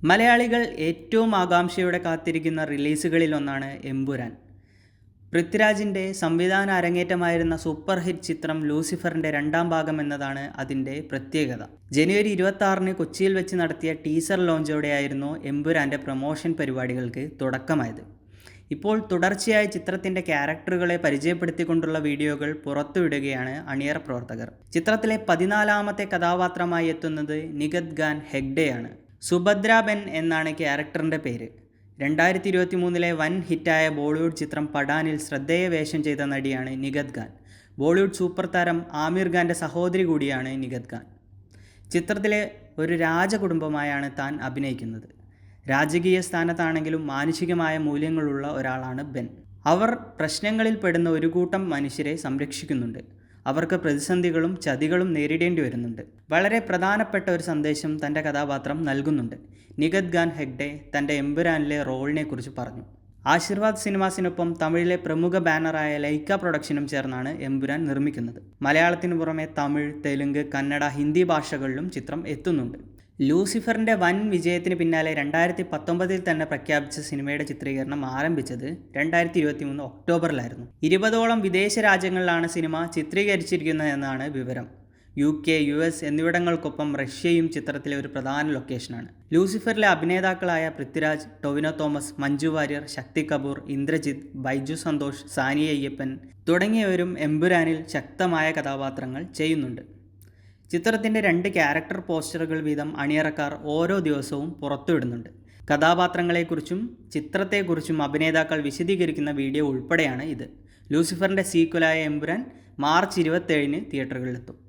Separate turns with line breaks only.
മലയാളികൾ ഏറ്റവും ആകാംക്ഷയോടെ കാത്തിരിക്കുന്ന റിലീസുകളിലൊന്നാണ് എമ്പുരാൻ. പൃഥ്വിരാജിൻ്റെ സംവിധാന അരങ്ങേറ്റമായിരുന്ന സൂപ്പർ ഹിറ്റ് ചിത്രം ലൂസിഫറിൻ്റെ രണ്ടാം ഭാഗം എന്നതാണ് അതിൻ്റെ പ്രത്യേകത. ജനുവരി 26-ന് കൊച്ചിയിൽ വെച്ച് നടത്തിയ ടീസർ ലോഞ്ചോടെയായിരുന്നു എമ്പുരാൻ്റെ പ്രൊമോഷൻ പരിപാടികൾക്ക് തുടക്കമായത്. ഇപ്പോൾ തുടർച്ചയായി ചിത്രത്തിൻ്റെ ക്യാരക്ടറുകളെ പരിചയപ്പെടുത്തിക്കൊണ്ടുള്ള വീഡിയോകൾ പുറത്തുവിടുകയാണ് അണിയറ പ്രവർത്തകർ. ചിത്രത്തിലെ 14-ാമത്തെ കഥാപാത്രമായി എത്തുന്നത് നിഗത് ഖാൻ ഹെഗ്ഡെയാണ്. സുഭദ്ര ബെൻ എന്നാണ് ക്യാരക്ടറിൻ്റെ പേര്. 2023-ലെ വൻ ഹിറ്റായ ബോളിവുഡ് ചിത്രം പഠാനിൽ ശ്രദ്ധേയ വേഷം ചെയ്ത നടിയാണ് നിഗത് ഖാൻ. ബോളിവുഡ് സൂപ്പർ താരം ആമിർ ഖാൻ്റെ സഹോദരി കൂടിയാണ് നിഗത് ഖാൻ. ചിത്രത്തിലെ ഒരു രാജകുടുംബമായാണ് താൻ അഭിനയിക്കുന്നത്. രാജകീയ സ്ഥാനത്താണെങ്കിലും മാനുഷികമായ മൂല്യങ്ങളുള്ള ഒരാളാണ് ബെൻ. അവർ പ്രശ്നങ്ങളിൽ പെടുന്ന ഒരു കൂട്ടം മനുഷ്യരെ സംരക്ഷിക്കുന്നുണ്ട്. അവർക്ക് പ്രതിസന്ധികളും ചതികളും നേരിടേണ്ടി വരുന്നുണ്ട്. വളരെ പ്രധാനപ്പെട്ട ഒരു സന്ദേശം തൻ്റെ കഥാപാത്രം നൽകുന്നുണ്ട്. നിഗത് ഖാൻ ഹെഗ്ഡെ തൻ്റെ എമ്പുരാനിലെ റോളിനെ കുറിച്ച് പറഞ്ഞു. ആശീർവാദ് സിനിമാസിനൊപ്പം തമിഴിലെ പ്രമുഖ ബാനറായ ലൈക്ക പ്രൊഡക്ഷനും ചേർന്നാണ് എമ്പുരാൻ നിർമ്മിക്കുന്നത്. മലയാളത്തിനു പുറമെ തമിഴ്, തെലുങ്ക്, കന്നഡ, ഹിന്ദി ഭാഷകളിലും ചിത്രം എത്തുന്നുണ്ട്. ലൂസിഫറിൻ്റെ വൻ വിജയത്തിന് പിന്നാലെ 2019-ൽ തന്നെ പ്രഖ്യാപിച്ച സിനിമയുടെ ചിത്രീകരണം ആരംഭിച്ചത് 2023 ഒക്ടോബറിലായിരുന്നു. 20ഓളം വിദേശ രാജ്യങ്ങളിലാണ് സിനിമ ചിത്രീകരിച്ചിരിക്കുന്നതെന്നാണ് വിവരം. UK, US എന്നിവിടങ്ങൾക്കൊപ്പം റഷ്യയും ചിത്രത്തിലെ ഒരു പ്രധാന ലൊക്കേഷനാണ്. ലൂസിഫറിലെ അഭിനേതാക്കളായ പൃഥ്വിരാജ്, ടൊവിനോ തോമസ്, മഞ്ജു വാര്യർ, ശക്തി കപൂർ, ഇന്ദ്രജിത്ത്, ബൈജു സന്തോഷ്, സാനിയ അയ്യപ്പൻ തുടങ്ങിയവരും എമ്പുരാനിൽ ശക്തമായ കഥാപാത്രങ്ങൾ ചെയ്യുന്നുണ്ട്. ചിത്രത്തിൻ്റെ 2 ക്യാരക്ടർ പോസ്റ്ററുകൾ വീതം അണിയറക്കാർ ഓരോ ദിവസവും പുറത്തുവിടുന്നുണ്ട്. കഥാപാത്രങ്ങളെക്കുറിച്ചും ചിത്രത്തെക്കുറിച്ചും അഭിനേതാക്കൾ വിശദീകരിക്കുന്ന വീഡിയോ ഉൾപ്പെടെയാണ് ഇത്. ലൂസിഫറിൻ്റെ സീക്വലായ എമ്പുരാൻ മാർച്ച് 27-ന് തിയേറ്ററുകളിലെത്തും.